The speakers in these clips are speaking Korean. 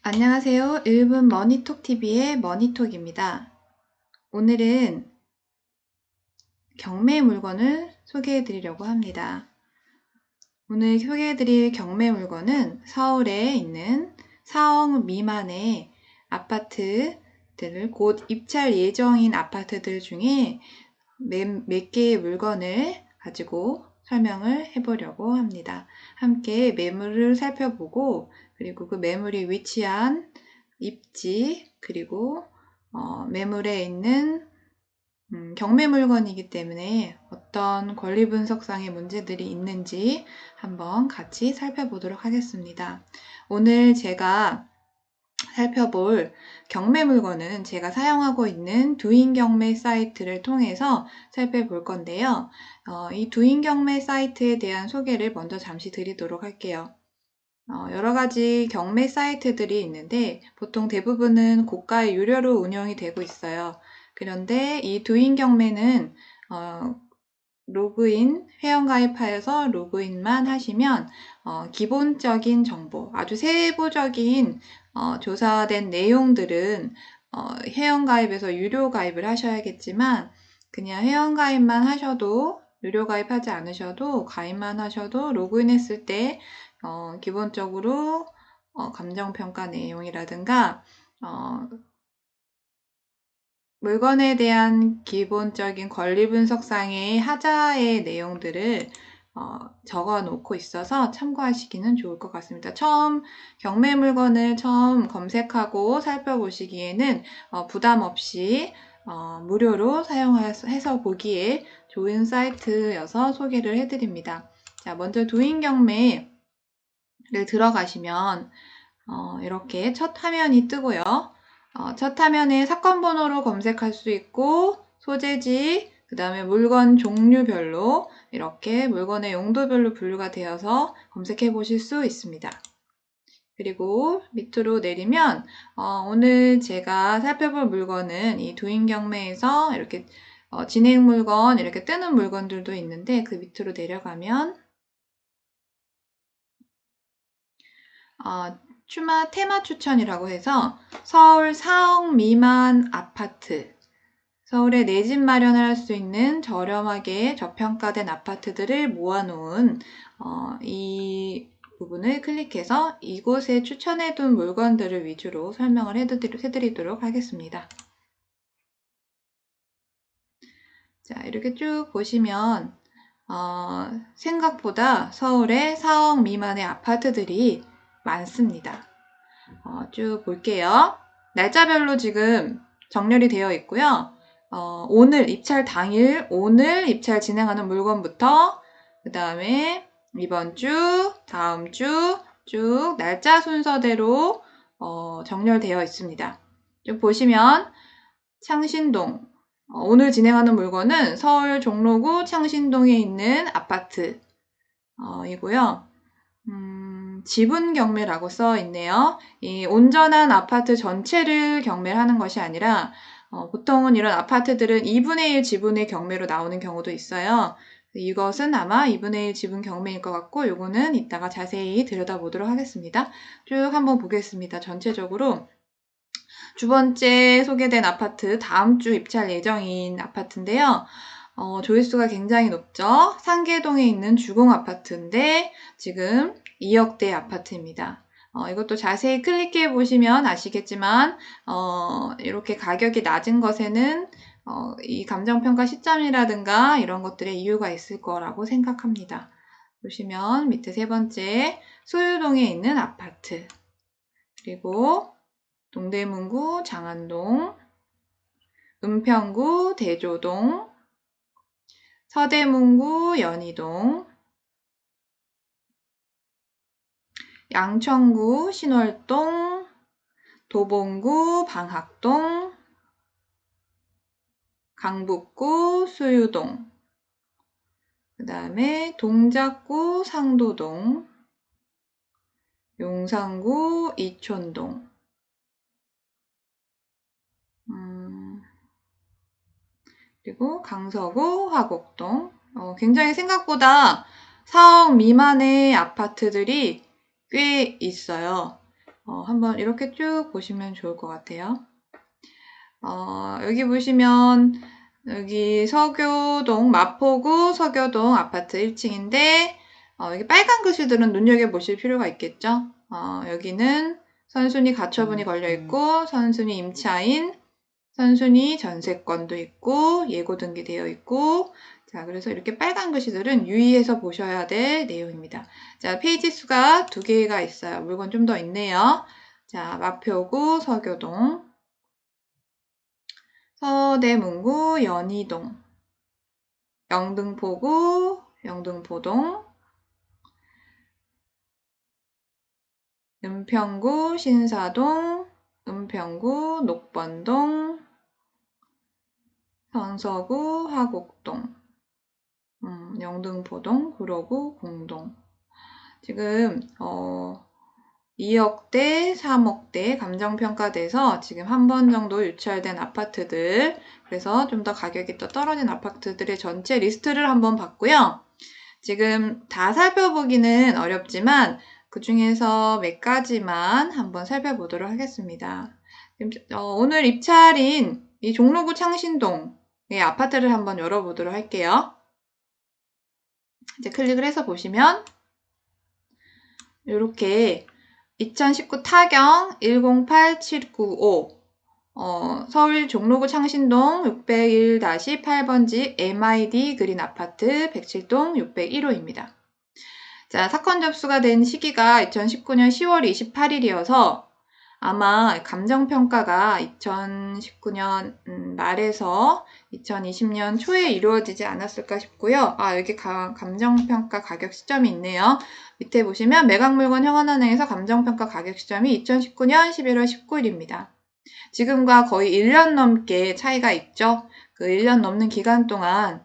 안녕하세요. 일본 머니톡TV의 머니톡입니다. 오늘은 경매 물건을 소개해 드리려고 합니다. 오늘 소개해 드릴 경매 물건은 서울에 있는 4억 미만의 아파트들을 곧 입찰 예정인 아파트들 중에 몇 개의 물건을 가지고 설명을 해보려고 합니다. 함께 매물을 살펴보고 그리고 그 매물이 위치한 입지 그리고 매물에 있는 경매 물건이기 때문에 어떤 권리 분석상의 문제들이 있는지 한번 같이 살펴보도록 하겠습니다. 오늘 제가 살펴볼 경매 물건은 제가 사용하고 있는 두인 경매 사이트를 통해서 살펴볼 건데요. 이 두인 경매 사이트에 대한 소개를 먼저 잠시 드리도록 할게요. 여러 가지 경매 사이트들이 있는데 보통 대부분은 고가의 유료로 운영이 되고 있어요. 그런데 이 두인 경매는 로그인, 회원가입하여서 로그인만 하시면 기본적인 정보, 아주 세부적인 조사된 내용들은 회원가입에서 유료 가입을 하셔야겠지만 그냥 회원가입만 하셔도 유료 가입하지 않으셔도 가입만 하셔도 로그인했을 때 기본적으로 감정평가 내용이라든가 물건에 대한 기본적인 권리 분석상의 하자의 내용들을 적어 놓고 있어서 참고하시기는 좋을 것 같습니다. 경매 물건을 처음 검색하고 살펴보시기에는 부담 없이 무료로 사용해서 보기에 좋은 사이트여서 소개를 해드립니다. 자, 먼저 두인 경매를 들어가시면 이렇게 첫 화면이 뜨고요. 첫 화면에 사건 번호로 검색할 수 있고 소재지, 그 다음에 물건 종류별로 이렇게 물건의 용도별로 분류가 되어서 검색해 보실 수 있습니다. 그리고 밑으로 내리면 오늘 제가 살펴볼 물건은 이 두인 경매에서 이렇게 진행 물건 이렇게 뜨는 물건들도 있는데 그 밑으로 내려가면 테마 추천이라고 해서 서울 4억 미만 아파트, 서울에 내 집 마련을 할 수 있는 저렴하게 저평가된 아파트들을 모아놓은 이 부분을 클릭해서 이곳에 추천해둔 물건들을 위주로 설명을 해드리도록 하겠습니다. 자, 이렇게 쭉 보시면 생각보다 서울에 4억 미만의 아파트들이 많습니다. 쭉 볼게요. 날짜별로 지금 정렬이 되어 있고요. 오늘 입찰 당일, 오늘 입찰 진행하는 물건부터 그 다음에 이번 주, 다음 주 쭉 날짜 순서대로 정렬되어 있습니다. 쭉 보시면 창신동, 오늘 진행하는 물건은 서울 종로구 창신동에 있는 아파트 이고요. 지분 경매라고 써 있네요. 이 온전한 아파트 전체를 경매하는 것이 아니라 보통은 이런 아파트들은 2분의 1 지분의 경매로 나오는 경우도 있어요. 이것은 아마 2분의 1 지분 경매일 것 같고 요거는 이따가 자세히 들여다보도록 하겠습니다. 쭉 한번 보겠습니다. 전체적으로 두 번째 소개된 아파트 다음 주 입찰 예정인 아파트인데요. 조회수가 굉장히 높죠. 상계동에 있는 주공 아파트인데 지금 2억대 아파트입니다. 이것도 자세히 클릭해 보시면 아시겠지만 이렇게 가격이 낮은 것에는 이 감정평가 시점이라든가 이런 것들에 이유가 있을 거라고 생각합니다. 보시면 밑에 세 번째 소유동에 있는 아파트 그리고 동대문구 장안동, 은평구 대조동, 서대문구 연희동, 양천구 신월동, 도봉구 방학동, 강북구 수유동, 그 다음에 동작구 상도동, 용산구 이촌동, 그리고 강서구 화곡동. 굉장히 생각보다 4억 미만의 아파트들이 꽤 있어요. 한번 이렇게 쭉 보시면 좋을 것 같아요. 여기 보시면 여기 서교동, 마포구 서교동 아파트 1층인데 여기 빨간 글씨들은 눈여겨보실 필요가 있겠죠. 여기는 선순위 가처분이 걸려있고 선순위 임차인, 선순위 전세권도 있고 예고 등기되어 있고, 자, 그래서 이렇게 빨간 글씨들은 유의해서 보셔야 될 내용입니다. 자, 페이지 수가 2개가 있어요. 물건 좀 더 있네요. 자, 마포구 서교동, 서대문구 연희동, 영등포구 영등포동, 은평구 신사동, 은평구 녹번동, 성서구 화곡동, 영등포동 구로구 공동. 지금 2억대, 3억대 감정평가돼서 지금 한 번 정도 유찰된 아파트들, 그래서 좀 더 가격이 또 떨어진 아파트들의 전체 리스트를 한번 봤고요. 지금 다 살펴보기는 어렵지만 그 중에서 몇 가지만 한번 살펴보도록 하겠습니다. 오늘 입찰인 이 종로구 창신동의 아파트를 한번 열어보도록 할게요. 이제 클릭을 해서 보시면 이렇게 2019 타경 108795 서울 종로구 창신동 601-8번지 MID 그린 아파트 107동 601호입니다. 자, 사건 접수가 된 시기가 2019년 10월 28일이어서 아마 감정평가가 2019년 말에서 2020년 초에 이루어지지 않았을까 싶고요. 여기 감정평가 가격 시점이 있네요. 밑에 보시면 매각물건 형한은행에서 감정평가 가격 시점이 2019년 11월 19일입니다. 지금과 거의 1년 넘게 차이가 있죠. 그 1년 넘는 기간 동안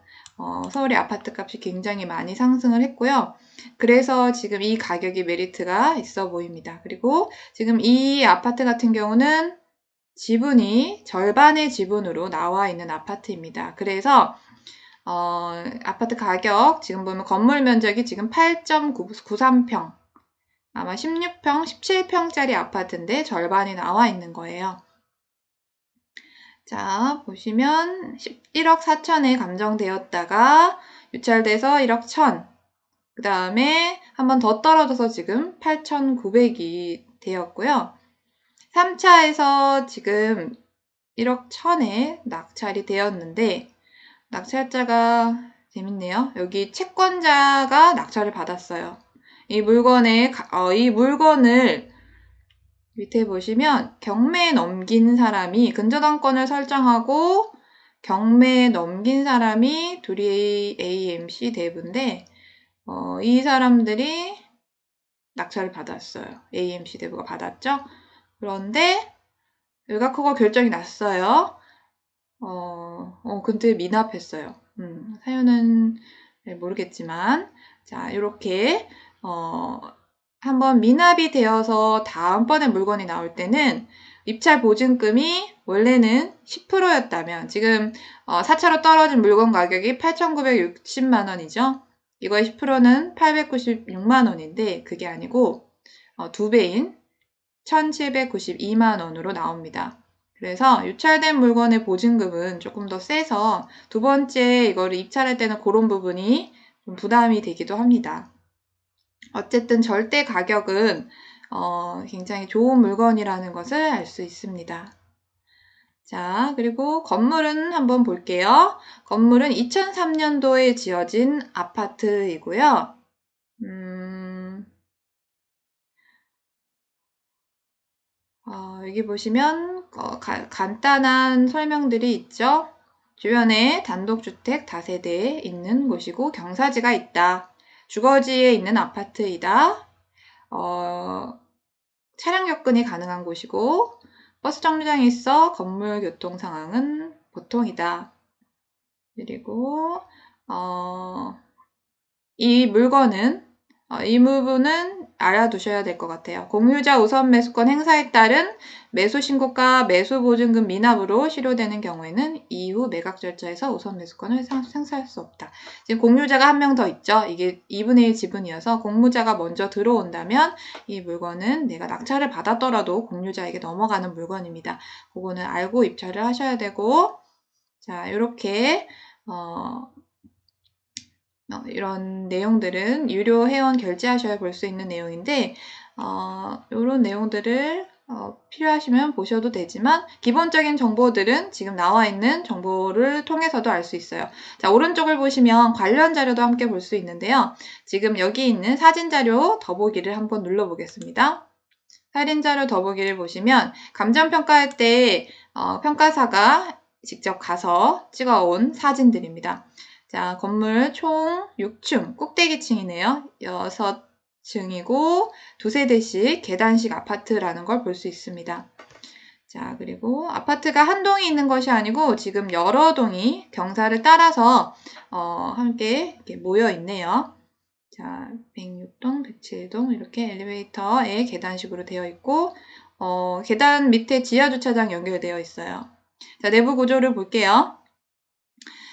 서울의 아파트 값이 굉장히 많이 상승을 했고요. 그래서 지금 이 가격이 메리트가 있어 보입니다. 그리고 지금 이 아파트 같은 경우는 지분이 절반의 지분으로 나와 있는 아파트입니다. 그래서 아파트 가격 지금 보면 건물 면적이 지금 8.93평, 아마 16평, 17평짜리 아파트인데 절반이 나와 있는 거예요. 자, 보시면 1억 4천에 감정되었다가 유찰돼서 1억 1천, 그 다음에 한 번 더 떨어져서 지금 8,900이 되었고요. 3차에서 지금 1억 1천에 낙찰이 되었는데, 낙찰자가 재밌네요. 여기 채권자가 낙찰을 받았어요. 이 물건을 밑에 보시면 경매에 넘긴 사람이 근저당권을 설정하고 경매에 넘긴 사람이 둘이 AMC 대부인데 이 사람들이 낙찰을 받았어요. AMC 대부가 받았죠. 그런데 외곽허가 결정이 났어요. 근데 미납했어요. 사연은 모르겠지만, 자, 이렇게 한번 미납이 되어서 다음번에 물건이 나올 때는 입찰 보증금이 원래는 10%였다면 지금 4차로 떨어진 물건 가격이 8,960만 원이죠. 이거의 10%는 896만 원인데 그게 아니고 2배인 1,792만 원으로 나옵니다. 그래서 유찰된 물건의 보증금은 조금 더 세서 두 번째 이거를 입찰할 때는 그런 부분이 좀 부담이 되기도 합니다. 어쨌든 절대 가격은 굉장히 좋은 물건이라는 것을 알 수 있습니다. 자, 그리고 건물은 한번 볼게요. 건물은 2003년도에 지어진 아파트이고요. 여기 보시면 간단한 설명들이 있죠. 주변에 단독주택 다세대 있는 곳이고 경사지가 있다. 주거지에 있는 아파트이다. 차량 접근이 가능한 곳이고 버스 정류장이 있어 건물 교통 상황은 보통이다. 그리고 이 물건은 이 부분은 알아두셔야 될 것 같아요. 공유자 우선 매수권 행사에 따른 매수 신고가 매수 보증금 미납으로 실효되는 경우에는 이후 매각 절차에서 우선 매수권을 행사할 수 없다. 지금 공유자가 한 명 더 있죠. 이게 2분의 1 지분이어서 공무자가 먼저 들어온다면 이 물건은 내가 낙찰을 받았더라도 공유자에게 넘어가는 물건입니다. 그거는 알고 입찰을 하셔야 되고, 자, 이렇게 이런 내용들은 유료 회원 결제하셔야 볼 수 있는 내용인데, 이런 내용들을 필요하시면 보셔도 되지만, 기본적인 정보들은 지금 나와 있는 정보를 통해서도 알 수 있어요. 자, 오른쪽을 보시면 관련 자료도 함께 볼 수 있는데요. 지금 여기 있는 사진 자료 더보기를 한번 눌러보겠습니다. 사진 자료 더보기를 보시면, 감정평가할 때 평가사가 직접 가서 찍어온 사진들입니다. 자, 건물 총 6층, 꼭대기층이네요. 6층이고 두세 대씩 계단식 아파트라는 걸 볼 수 있습니다. 자, 그리고 아파트가 한 동이 있는 것이 아니고 지금 여러 동이 경사를 따라서 함께 이렇게 모여 있네요. 자, 106동, 107동 이렇게 엘리베이터에 계단식으로 되어 있고 계단 밑에 지하주차장 연결되어 있어요. 자, 내부 구조를 볼게요.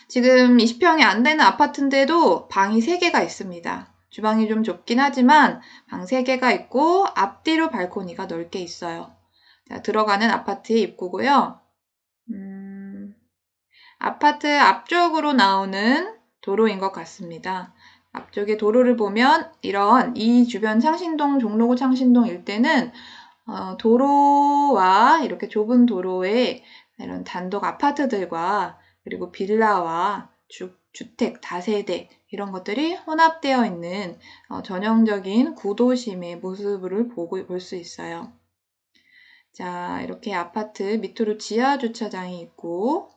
지금 20평이 안 되는 아파트인데도 방이 3개가 있습니다. 주방이 좀 좁긴 하지만 방 3개가 있고 앞뒤로 발코니가 넓게 있어요. 자, 들어가는 아파트의 입구고요. 아파트 앞쪽으로 나오는 도로인 것 같습니다. 앞쪽에 도로를 보면 이 주변 창신동, 종로구 창신동 일대는 도로와 이렇게 좁은 도로에 이런 단독 아파트들과 그리고 빌라와 주택, 다세대 이런 것들이 혼합되어 있는 전형적인 구도심의 모습을 볼 수 있어요. 자, 이렇게 아파트 밑으로 지하 주차장이 있고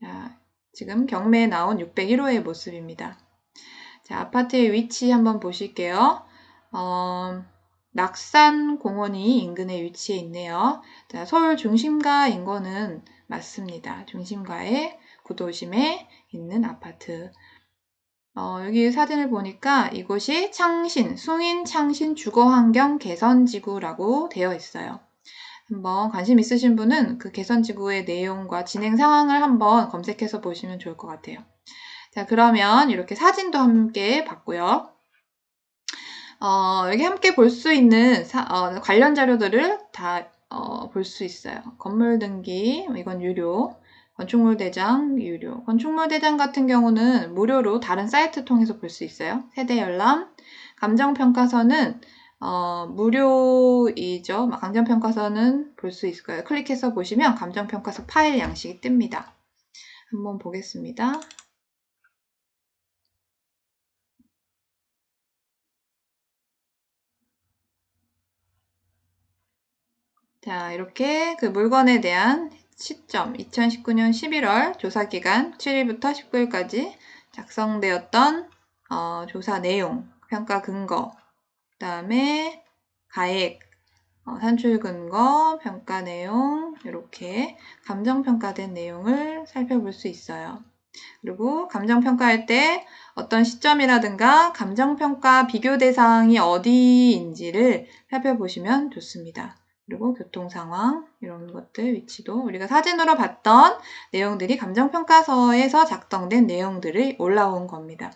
자, 지금 경매에 나온 601호의 모습입니다. 자, 아파트의 위치 한번 보실게요. 낙산공원이 인근에 위치해 있네요. 자, 서울 중심가인 거는 맞습니다. 중심가의 구도심에 있는 아파트. 여기 사진을 보니까 이곳이 숭인 창신 주거환경 개선지구라고 되어 있어요. 한번 관심 있으신 분은 그 개선지구의 내용과 진행 상황을 한번 검색해서 보시면 좋을 것 같아요. 자, 그러면 이렇게 사진도 함께 봤고요. 여기 함께 볼 수 있는 관련 자료들을 다 볼 수 있어요. 건물 등기, 이건 유료. 건축물 대장, 유료. 건축물 대장 같은 경우는 무료로 다른 사이트 통해서 볼 수 있어요. 세대 열람. 감정평가서는 무료이죠. 감정평가서는 볼 수 있을 거예요. 클릭해서 보시면 감정평가서 파일 양식이 뜹니다. 한번 보겠습니다. 자, 이렇게 그 물건에 대한 시점 2019년 11월 조사기간 7일부터 19일까지 작성되었던 조사 내용, 평가 근거, 그 다음에 가액, 산출 근거, 평가 내용 이렇게 감정평가된 내용을 살펴볼 수 있어요. 그리고 감정평가할 때 어떤 시점이라든가 감정평가 비교 대상이 어디인지를 살펴보시면 좋습니다. 그리고 교통상황 이런 것들 위치도 우리가 사진으로 봤던 내용들이 감정평가서에서 작성된 내용들이 올라온 겁니다.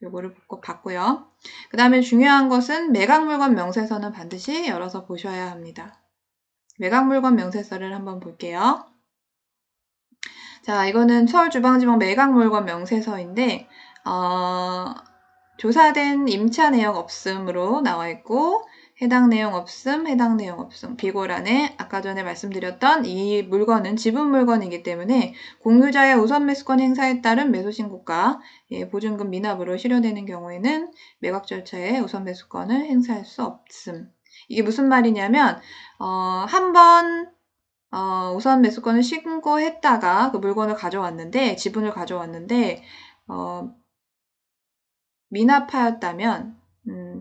요거를 꼭 봤고요. 그 다음에 중요한 것은 매각물건 명세서는 반드시 열어서 보셔야 합니다. 매각물건 명세서를 한번 볼게요. 자, 이거는 서울주방지법 매각물건 명세서인데 조사된 임차 내역 없음으로 나와 있고 해당 내용 없음, 해당 내용 없음. 비고란에 아까 전에 말씀드렸던 이 물건은 지분 물건이기 때문에 공유자의 우선 매수권 행사에 따른 매수 신고가 보증금 미납으로 실효되는 경우에는 매각 절차에 우선 매수권을 행사할 수 없음. 이게 무슨 말이냐면 한번 우선 매수권을 신고했다가 그 물건을 가져왔는데 지분을 가져왔는데 미납하였다면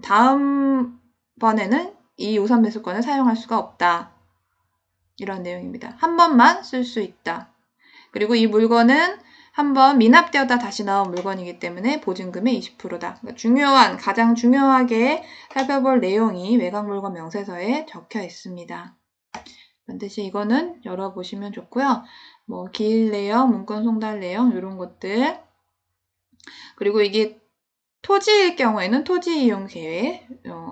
다음번에는 이 우선 매수권을 사용할 수가 없다. 이런 내용입니다. 한 번만 쓸 수 있다. 그리고 이 물건은 한번 미납되었다 다시 나온 물건이기 때문에 보증금의 20%다. 그러니까 가장 중요하게 살펴볼 내용이 외곽물건 명세서에 적혀 있습니다. 반드시 이거는 열어보시면 좋고요. 뭐 기일 내역, 문건 송달 내역 이런 것들, 그리고 이게 토지일 경우에는 토지 이용 계획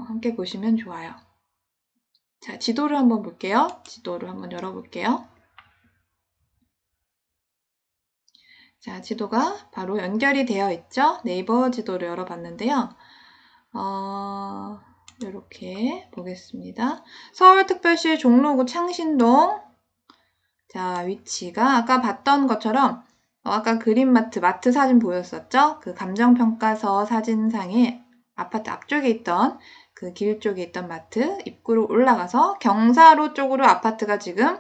함께 보시면 좋아요. 자, 지도를 한번 볼게요. 지도를 한번 열어볼게요. 자, 지도가 바로 연결이 되어 있죠. 네이버 지도를 열어봤는데요. 이렇게 보겠습니다. 서울특별시 종로구 창신동. 자, 위치가 아까 봤던 것처럼 아까 그린마트, 마트 사진 보였었죠? 그 감정평가서 사진상에 아파트 앞쪽에 있던 그 길 쪽에 있던 마트 입구로 올라가서 경사로 쪽으로 아파트가 지금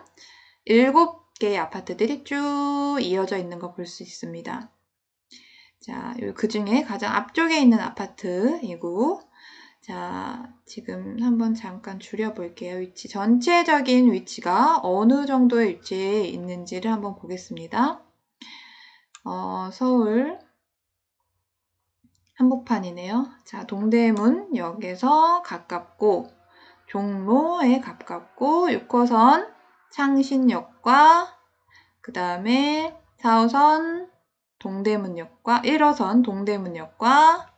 7개의 아파트들이 쭉 이어져 있는 거 볼 수 있습니다. 자, 그 중에 가장 앞쪽에 있는 아파트이고, 자, 지금 한번 잠깐 줄여볼게요. 위치, 전체적인 위치가 어느 정도의 위치에 있는지를 한번 보겠습니다. 서울 한복판이네요. 자, 동대문역에서 가깝고, 종로에 가깝고, 6호선 창신역과 그 다음에 4호선 동대문역과 1호선 동대문역과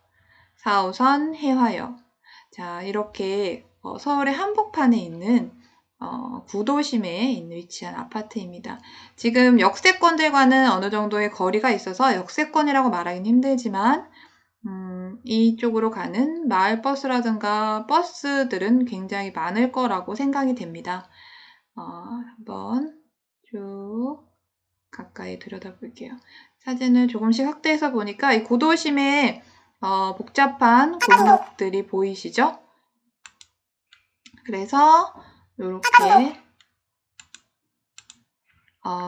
4호선 해화역. 자, 이렇게 서울의 한복판에 있는 구도심에 있는 위치한 아파트입니다. 지금 역세권들과는 어느 정도의 거리가 있어서 역세권이라고 말하기는 힘들지만 이쪽으로 가는 마을버스라든가 버스들은 굉장히 많을 거라고 생각이 됩니다. 한번 쭉 가까이 들여다볼게요. 사진을 조금씩 확대해서 보니까 이 구도심에 복잡한 골목들이 보이시죠? 그래서 이렇게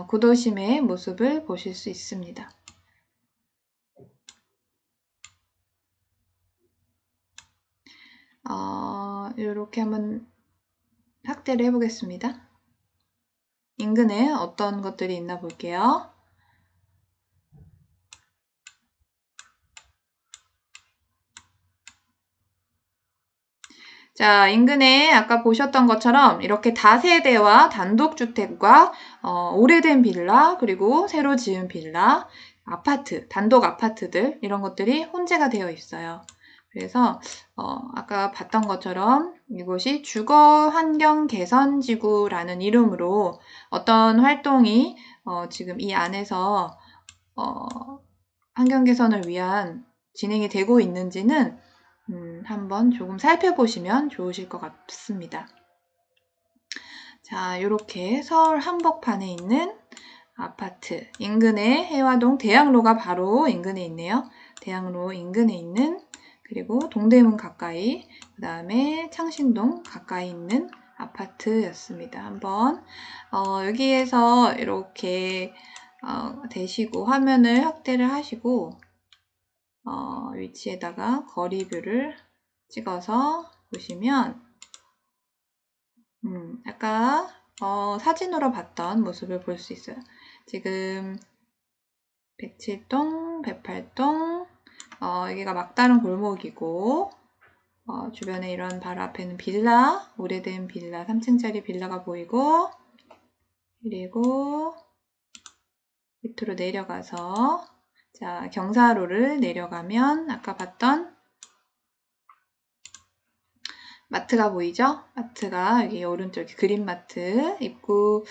구도심의 모습을 보실 수 있습니다. 이렇게 한번 확대를 해보겠습니다. 인근에 어떤 것들이 있나 볼게요. 자, 인근에 아까 보셨던 것처럼 이렇게 다세대와 단독주택과 오래된 빌라, 그리고 새로 지은 빌라, 아파트, 단독 아파트들 이런 것들이 혼재가 되어 있어요. 그래서 아까 봤던 것처럼 이곳이 주거환경개선지구라는 이름으로 어떤 활동이 지금 이 안에서 환경개선을 위한 진행이 되고 있는지는 한번 조금 살펴보시면 좋으실 것 같습니다. 자, 이렇게 서울 한복판에 있는 아파트, 인근에 해화동 대학로가 바로 인근에 있네요. 대학로 인근에 있는, 그리고 동대문 가까이, 그 다음에 창신동 가까이 있는 아파트였습니다. 한번 여기에서 이렇게 대시고 화면을 확대를 하시고 위치에다가 거리뷰를 찍어서 보시면 아까 사진으로 봤던 모습을 볼 수 있어요. 지금 107동, 108동 여기가 막다른 골목이고 주변에 이런 바로 앞에는 빌라, 오래된 빌라, 3층짜리 빌라가 보이고, 그리고 밑으로 내려가서 자, 경사로를 내려가면 아까 봤던 마트가 보이죠? 마트가 여기 오른쪽에 그린마트 입구,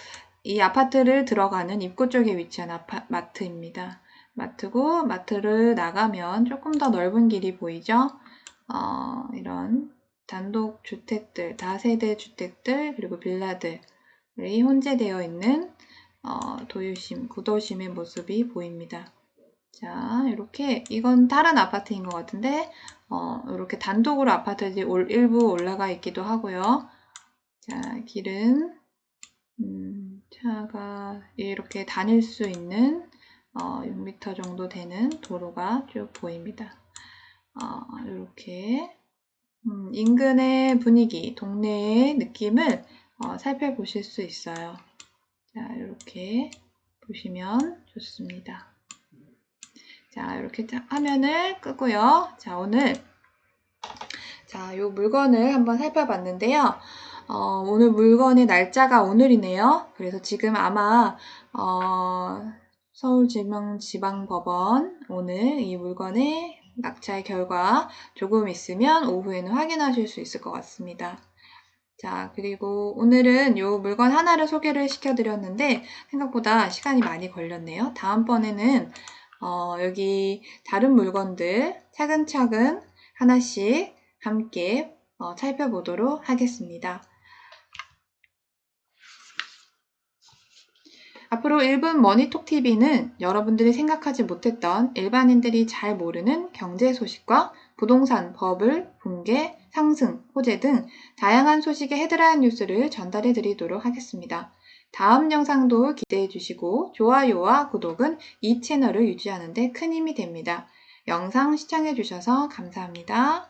이 아파트를 들어가는 입구 쪽에 위치한 마트입니다. 마트고, 마트를 나가면 조금 더 넓은 길이 보이죠? 이런 단독 주택들, 다세대 주택들, 그리고 빌라들이 혼재되어 있는 도유심, 구도심의 모습이 보입니다. 자, 이렇게 이건 다른 아파트인 것 같은데 이렇게 단독으로 아파트들이 일부 올라가 있기도 하고요. 자, 길은 차가 이렇게 다닐 수 있는 6m 정도 되는 도로가 쭉 보입니다. 이렇게 인근의 분위기, 동네의 느낌을 살펴보실 수 있어요. 자, 이렇게 보시면 좋습니다. 자, 이렇게 화면을 끄고요. 자, 오늘 요 물건을 한번 살펴봤는데요. 오늘 물건의 날짜가 오늘이네요. 그래서 지금 아마 서울지방법원 오늘 이 물건의 낙찰 결과 조금 있으면 오후에는 확인하실 수 있을 것 같습니다. 자, 그리고 오늘은 요 물건 하나를 소개를 시켜드렸는데 생각보다 시간이 많이 걸렸네요. 다음번에는 여기 다른 물건들 차근차근 하나씩 함께 살펴보도록 하겠습니다. 앞으로 1분 머니톡TV는 여러분들이 생각하지 못했던 일반인들이 잘 모르는 경제 소식과 부동산, 버블, 붕괴, 상승, 호재 등 다양한 소식의 헤드라인 뉴스를 전달해 드리도록 하겠습니다. 다음 영상도 기대해 주시고 좋아요와 구독은 이 채널을 유지하는 데 큰 힘이 됩니다. 영상 시청해 주셔서 감사합니다.